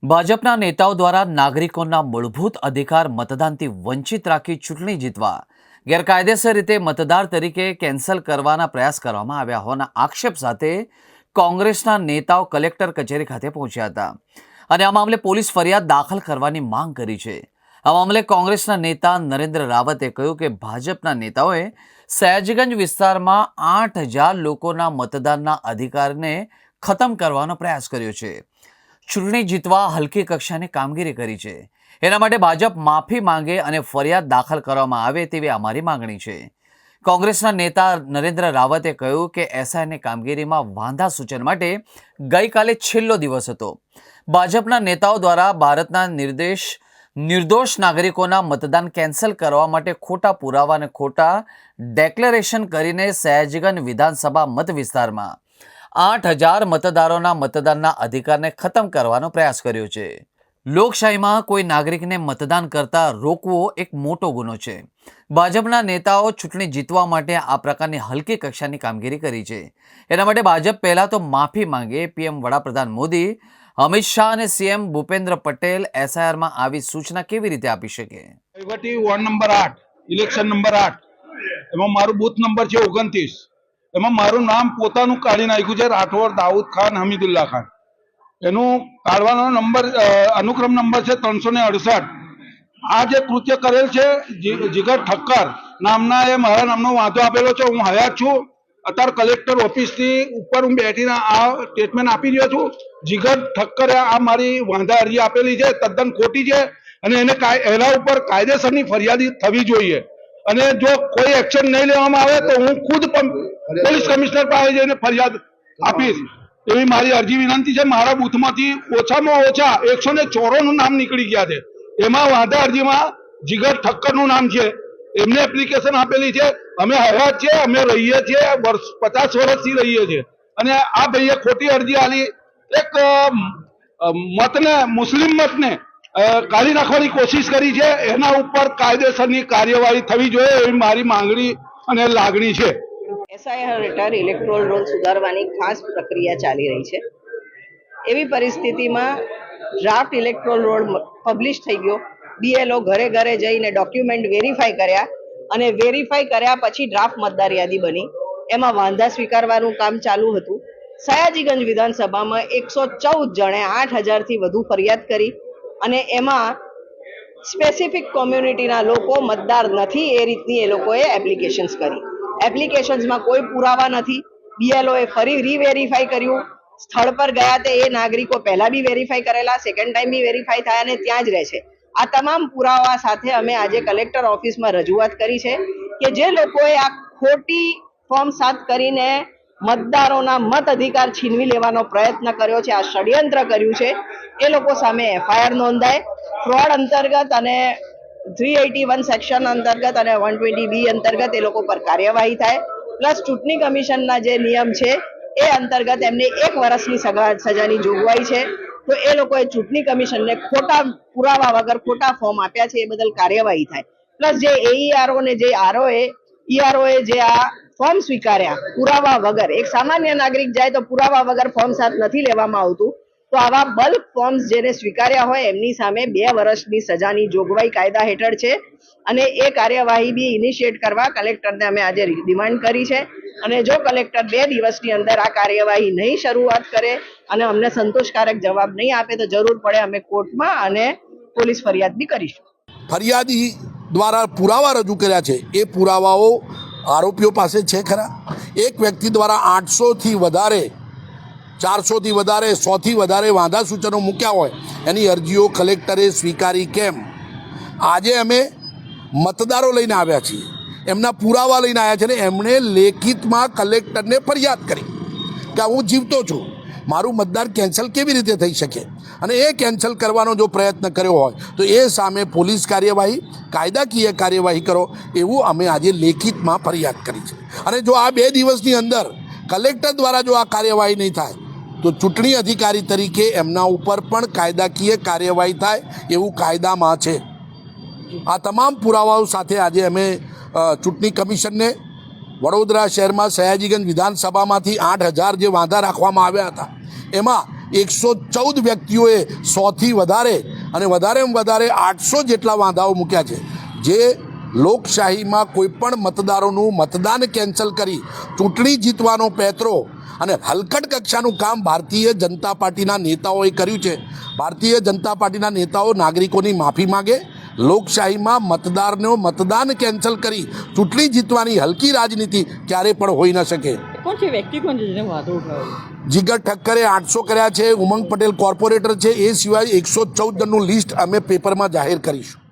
ભાજપના નેતાઓ દ્વારા નાગરિકોના મૂળભૂત અધિકાર મતદાનથી વંચિત રાખી ચૂંટણી જીતવા ગેરકાયદેસર રીતે મતદાર તરીકે કેન્સલ કરવાના પ્રયાસ કરવામાં આવ્યા હોવાના આક્ષેપ સાથે કોંગ્રેસના નેતાઓ કલેક્ટર કચેરી ખાતે પહોંચ્યા હતા અને આ મામલે પોલીસ ફરિયાદ દાખલ કરવાની માંગ કરી છે। આ મામલે કોંગ્રેસના નેતા નરેન્દ્ર રાવતે કહ્યું કે ભાજપના નેતાઓએ સયાજીગંજ વિસ્તારમાં 8,000 લોકોના મતદાનના અધિકારને ખતમ કરવાનો પ્રયાસ કર્યો છે। ચૂંટણી જીતવા હલકી કક્ષાની કામગીરી કરી છે। એના માટે ભાજપ માફી માંગે અને ફરિયાદ દાખલ કરવામાં આવે તેવી અમારી માંગણી છે। કોંગ્રેસના નેતા નરેન્દ્ર રાવતે કહ્યું કે એસઆઈની કામગીરીમાં વાંધા સૂચન માટે ગઈકાલે છેલ્લો દિવસ હતો। ભાજપના નેતાઓ દ્વારા ભારતના નિર્દોષ નાગરિકોના મતદાન કેન્સલ કરવા માટે ખોટા પુરાવા અને ખોટા ડેક્લેરેશન કરીને સયાજીગંજ વિધાનસભા મત વિસ્તારમાં 8,000 મતદારોના મતદાનના અધિકારને ખતમ કરવાનો પ્રયાસ કર્યો છે। લોકશાહીમાં કોઈ નાગરિકને મતદાન કરતા રોકવો એક મોટો ગુનો છે। ભાજપના નેતાઓ ચૂંટણી જીતવા માટે આ પ્રકારની હલકી કક્ષાની કામગીરી કરી છે। એના માટે ભાજપ પહેલા તો માફી માંગે। પીએમ વડાપ્રધાન મોદી, અમિત શાહ અને સીએમ ભૂપેન્દ્ર પટેલ એસઆઈઆરમાં આવી સૂચના કેવી રીતે આપી શકે? વોર્ડ નંબર 8 ઇલેક્શન નંબર 8 એમાં મારું બૂથ નંબર છે 29। એમાં મારું નામ પોતાનું કાઢી નાખ્યું છે રાઠોડ દાઉદ ખાન હમીદુલ્લા ખાન। એનું કાઢવાનો નંબર અનુક્રમ નંબર છે 368। આ જે કૃત્ય કરેલ છે જીગર ઠક્કર નામના એ મારા નામનો વાંધો આપેલો છે। હું હયાત છું। અત્યારે કલેક્ટર ઓફિસથી ઉપર હું બેઠીને આ સ્ટેટમેન્ટ આપી રહ્યો છું। જીગર ઠક્કરે આ મારી વાંધા અરજી આપેલી છે તદ્દન ખોટી છે અને એને એના ઉપર કાયદેસરની ફરિયાદી થવી જોઈએ અને જો કોઈ એક્શન નહીં લેવામાં આવે તો હું ખુદ પોલીસ કમિશનર પાસે જઈને ફરિયાદ આપીશ એવી મારી અરજી વિનંતી છે। મારા બૂથમાંથી ઓછામાં ઓછા 194 નામ નીકળી ગયા છે। એમાં વાંધા અરજીમાં જીગર ઠક્કરનું નામ છે। એમને એપ્લિકેશન આપેલી છે। અમે હયાત છીએ, અમે રહીએ છીએ, 50 વર્ષથી રહીએ છીએ અને આ ભાઈએ ખોટી અરજી આલી એક મતને મુસ્લિમ મતને કાઢી નાખવાની કોશિશ કરી છે। એના ઉપર કાયદેસરની કાર્યવાહી થવી જોઈએ એવી મારી માંગણી અને લાગણી છે। એસઆઈઆર હેઠળ ઇલેક્ટોરલ રોલ સુધારવાની ખાસ પ્રક્રિયા ચાલી રહી છે। એવી પરિસ્થિતિમાં ડ્રાફ્ટ ઇલેક્ટોરલ રોલ પબ્લિશ થઈ ગયો। બીએલઓ ઘરે ઘરે જઈને ડોક્યુમેન્ટ વેરીફાઈ કર્યા અને વેરીફાઈ કર્યા પછી ડ્રાફ્ટ મતદાર યાદી બની। એમાં વાંધા સ્વીકારવાનું કામ ચાલુ હતું। સયાજીગંજ વિધાનસભામાં 114 જણે 8,000 થી વધુ ફરિયાદ કરી અને એમાં સ્પેસિફિક કોમ્યુનિટીના લોકો મતદાર નથી એ રીતની એ લોકોએ એપ્લિકેશન્સ કરી। એપ્લિકેશન્સમાં કોઈ પુરાવા નથી। બીએલઓએ ફરી રીવેરીફાઈ કર્યું। સ્થળ પર ગયા તે એ નાગરિકો પહેલા બી વેરીફાઈ કરેલા, સેકન્ડ ટાઈમ બી વેરીફાઈ થયા અને ત્યાં જ રહે છે। આ તમામ પુરાવા સાથે અમે આજે કલેક્ટર ઓફિસમાં રજૂઆત કરી છે કે જે લોકોએ આ ખોટી ફોર્મ 7 કરીને મતદારોના મત અધિકાર છીનવી લેવાનો પ્રયત્ન કર્યો છે, આ ષડયંત્ર કર્યું છે, એ લોકો સામે એફઆઈઆર નોંધાય। ફ્રોડ અંતર્ગત અને 381 સેક્શન અંતર્ગત અને 120B અંતર્ગત એ લોકો પર કાર્યવાહી થાય। પ્લસ ચૂંટણી કમિશનના જે નિયમ છે એ અંતર્ગત એમને 1 વર્ષની સજાની જોગવાઈ છે। તો એ લોકોએ ચૂંટણી કમિશનને ખોટા પુરાવા વગર ખોટા ફોર્મ આપ્યા છે એ બદલ કાર્યવાહી થાય। પ્લસ જે એઈઆરઓ ને જે ઈઆરઓએ જે આ ફોર્મ સ્વીકાર્યા પુરાવા વગર, એક સામાન્ય નાગરિક જાય તો પુરાવા વગર ફોર્મ 7 નથી લેવામાં આવતું, તો આવા બલ્ક ફોર્મ્સ જેને સ્વીકાર્યા હોય એમની સામે 2 વર્ષની સજાની જોગવાઈ કાયદા હેઠળ છે અને એ કાર્યવાહી બી ઇનિશિયેટ કરવા કલેક્ટરને અમે આજે ડિમાન્ડ કરી છે અને જો કલેક્ટર 2 દિવસની અંદર આ કાર્યવાહી નહીં શરૂઆત કરે અને અમને સંતોષકારક જવાબ નહીં આપે તો જરૂર પડે અમે કોર્ટમાં અને પોલીસ ફરિયાદ બી કરીશું। ફરિયાદી દ્વારા પુરાવા રજૂ કર્યા છે એ પુરાવાઓ આરોપીઓ પાસે છે ખરા? એક વ્યક્તિ દ્વારા 800 થી વધારે, 400 થી વધારે, 100 થી વધારે વાંધા સૂચનો મૂક્યા હોય એની અરજીઓ કલેક્ટરે સ્વીકારી કેમ? આજે અમે મતદારો લઈને આવ્યા છીએ, એમના પુરાવા લઈને આવ્યા છે ને એમણે લેખિતમાં કલેક્ટરને ફરિયાદ કરી કે હું જીવતો છું, મારું મતદાન કેન્સલ કેવી રીતે થઈ શકે અને એ કેન્સલ કરવાનો જો પ્રયત્ન કર્યો હોય તો એ સામે પોલીસ કાર્યવાહી, કાયદાકીય કાર્યવાહી કરો એવું અમે આજે લેખિતમાં ફરિયાદ કરી છે। અને જો આ 2 દિવસની અંદર કલેક્ટર દ્વારા જો આ કાર્યવાહી નહીં થાય તો ચૂંટણી અધિકારી તરીકે એમના ઉપર પણ કાયદાકીય કાર્યવાહી થાય એવું કાયદામાં છે। આ તમામ પુરાવાઓ સાથે આજે અમે ચૂંટણી કમિશનને વડોદરા શહેરમાં સયાજીગંજ વિધાનસભામાંથી 8,000 જે વાંધા રાખવામાં આવ્યા હતા એમાં 114 વ્યક્તિઓએ 100થી વધારે અને વધારેમાં વધારે 800 જેટલા વાંધાઓ મૂક્યા છે, જે લોકશાહીમાં કોઈપણ મતદારોનું મતદાન કેન્સલ કરી ચૂંટણી જીતવાનો પેતરો અને હલકટ કક્ષાનું કામ ભારતીય જનતા પાર્ટીના નેતાઓએ કર્યું છે. ભારતીય જનતા પાર્ટીના નેતાઓ નાગરિકોની માફી માગે. લોકશાહીમાં મતદારનો મતદાન કેન્સલ કરી ચૂંટણી જીતવાની હલકી રાજનીતિ ક્યારે પણ હોઈ ન શકે. કોણ છે વ્યક્તિ, કોણ છે જેને વાંધો ઉઠાવ્યો? જીગર ઠક્કરે 800 કર્યા છે, ઉમંગ પટેલ કોર્પોરેટર છે, એ સિવાય 114 જણનું લિસ્ટ અમે પેપરમાં જાહેર કરીશું.